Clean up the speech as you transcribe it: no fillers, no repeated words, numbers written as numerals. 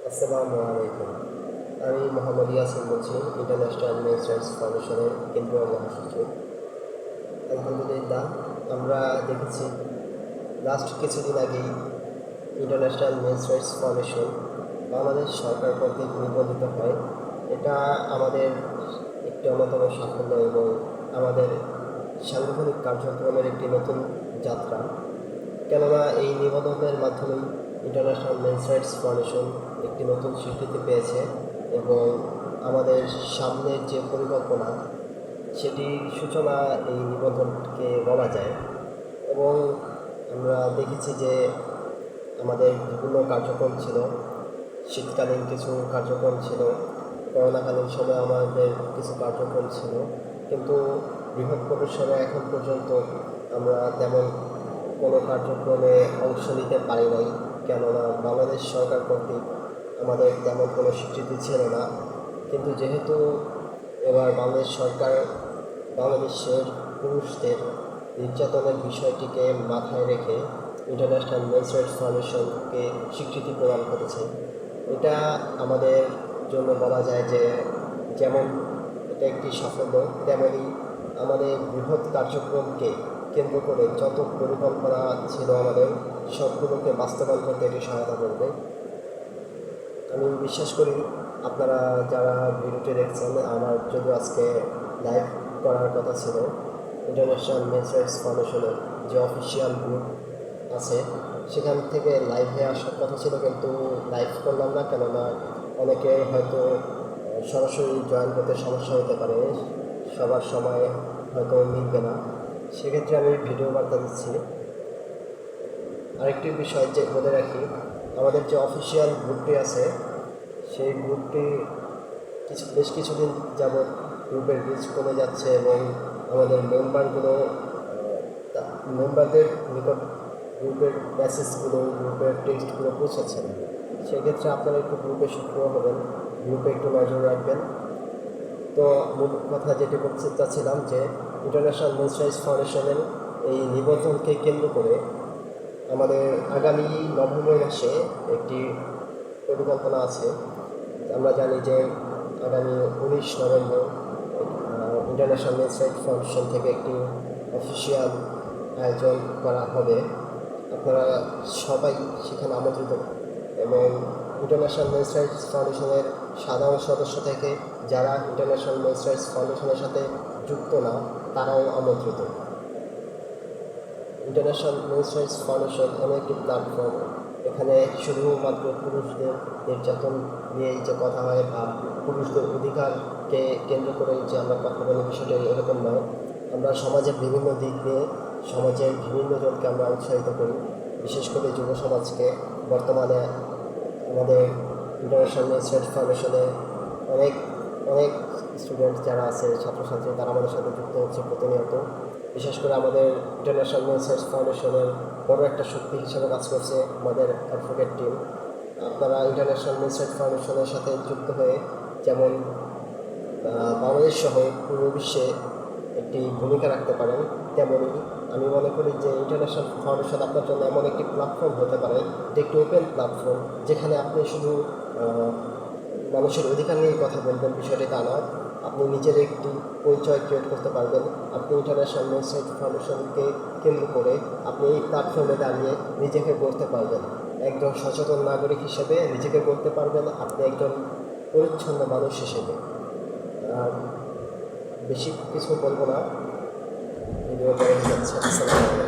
আসসালামু আলাইকুম। আমি মোহাম্মদ ইয়াসিন বলছি, ইন্টারন্যাশনাল মেন্স রাইটস ফাউন্ডেশনের কেন্দ্রীয় মহাসচিব। আলহামদুলিল্লাহ, আমরা দেখেছি লাস্ট কিছুদিন আগেই international men's rights foundation Bangladesh সরকার কর্তৃক নিবন্ধিত হয়। এটা আমাদের একটি অন্যতম সাফল্য এবং আমাদের সাংগঠনিক কার্যক্রমের একটি নতুন যাত্রা। কেননা এই নিবন্ধনের মাধ্যমেই ইন্টারন্যাশনাল মেন্স রাইটস ফাউন্ডেশন একটি নতুন স্বীকৃতি পেয়েছে এবং আমাদের সামনের যে পরিকল্পনা সেটির সূচনা এই নিবন্ধনকে বলা যায়। এবং আমরা দেখেছি যে আমাদের বিভিন্ন কার্যক্রম ছিল, শীতকালীন কিছু কার্যক্রম ছিল, করোনাকালীন সময় আমাদের কিছু কার্যক্রম ছিল, কিন্তু বৃহৎ পরিসরে এখন পর্যন্ত আমরা তেমন কোনো কার্যক্রমে অংশ নিতে পারি নাই, কেননা বাংলাদেশ সরকার কর্তৃক আমাদের তেমন কোনো স্বীকৃতি ছিল না। কিন্তু যেহেতু এবার বাংলাদেশ সরকার বাংলাদেশের পুরুষদের নির্যাতনের বিষয়টিকে মাথায় রেখে ইন্টারন্যাশনাল মেন্স রাইটস ফাউন্ডেশনকে স্বীকৃতি প্রদান করেছে, এটা আমাদের জন্য বলা যায় যে যেমন এটা একটি সাফল্য, তেমনই আমাদের বৃহৎ কার্যক্রমকে কেন্দ্র করে যত পরিকল্পনা ছিল আমাদের সবগুলোকে বাস্তবায়ন করতে এটি সহায়তা করবে। আমি বিশ্বাস করি আপনারা যারা ভিডিওটি দেখছেন, আমার যদি আজকে লাইভ করার কথা ছিল ইন্টারন্যাশনাল মেন্স রাইটস ফাউন্ডেশনের যে অফিসিয়াল গ্রুপ আছে সেখান থেকে লাইভে আসার কথা ছিল, কিন্তু লাইভ করলাম না, কেননা অনেকে হয়তো সরাসরি জয়েন করতে সমস্যা হতে পারে, সবার সময় হয়তো মিলবে না, সেক্ষেত্রে আমি ভিডিও বার্তা দিচ্ছি। আরেকটি বিষয় যে বলে রাখি, আমাদের যে অফিসিয়াল গ্রুপটি আছে সেই গ্রুপটি বেশ কিছুদিন যাবৎ গ্রুপের রিচ কমে যাচ্ছে এবং আমাদের মেম্বারদের নিকট গ্রুপের মেসেজগুলো, গ্রুপের টেক্সটগুলো পৌঁছাচ্ছে না। সেক্ষেত্রে আপনারা একটু গ্রুপে সক্রিয় হবেন, গ্রুপে একটু নজর রাখবেন। তো মূল কথা যেটি বলতে চাচ্ছিলাম যে ইন্টারন্যাশনাল মেন্স রাইটস ফাউন্ডেশনের এই নিবন্ধনকে কেন্দ্র করে আমাদের আগামী নভেম্বর মাসে একটি পরিকল্পনা আছে। আমরা জানি যে আগামী 19 November international men's rights foundation থেকে একটি অফিসিয়াল আয়োজন করা হবে। আপনারা সবাই সেখানে আমন্ত্রিত এবং ইন্টারন্যাশনাল মেন্স রাইটস ফাউন্ডেশনের সাধারণ সদস্য থেকে যারা ইন্টারন্যাশনাল মেন্স রাইটস ফাউন্ডেশনের সাথে যুক্ত না তারাও আমন্ত্রিত। ইন্টারন্যাশনাল মেন্স রাইটস ফাউন্ডেশন এমন একটি প্ল্যাটফর্ম, এখানে শুধুমাত্র পুরুষদের নির্যাতন নিয়েই যে কথা হয় বা পুরুষদের অধিকারকে কেন্দ্র করেই যে আমরা কথা বলি, বিষয়টা এরকম নয়। আমরা সমাজের বিভিন্ন দিক নিয়ে সমাজের বিভিন্ন জনকে আমরা উৎসাহিত করি, বিশেষ করে যুব সমাজকে। বর্তমানে আমাদের ইন্টারন্যাশনাল মেন্স রাইটস ফাউন্ডেশনে অনেক অনেক স্টুডেন্ট যারা আছে, ছাত্রছাত্রী, তারা আমাদের সাথে যুক্ত হচ্ছে প্রতিনিয়ত। বিশেষ করে আমাদের ইন্টারন্যাশনাল মেন্স রাইটস ফাউন্ডেশনের বড় একটা শক্তি হিসেবে কাজ করছে আমাদের অ্যাডভোকেট টিম। আপনারা ইন্টারন্যাশনাল মেন্স রাইটস ফাউন্ডেশনের সাথে যুক্ত হয়ে যেমন বাংলাদেশ সহ পুরো বিশ্বে একটি ভূমিকা রাখতে পারেন, তেমনই আমি মনে করি যে ইন্টারন্যাশনাল ফাউন্ডেশন আপনার জন্য এমন একটি প্ল্যাটফর্ম হতে পারে, যে একটি ওপেন প্ল্যাটফর্ম, যেখানে আপনি শুধু মানুষের অধিকার নিয়ে কথা বলবেন, বিষয়টি তা নয়। আপনি নিজের একটি পরিচয় ক্রিয়েট করতে পারবেন। আপনি ইন্টারন্যাশনাল মেন্স রাইটস ফাউন্ডেশনকে কেন্দ্র করে আপনি এই প্ল্যাটফর্মে দাঁড়িয়ে নিজেকে গড়তে পারবেন, একজন সচেতন নাগরিক হিসেবে নিজেকে গড়তে পারবেন, আপনি একজন পরিচ্ছন্ন মানুষ হিসেবে। বেশি কিছু বলবো না, ভিডিও করে যাচ্ছে। আসসালামু আলাইকুম।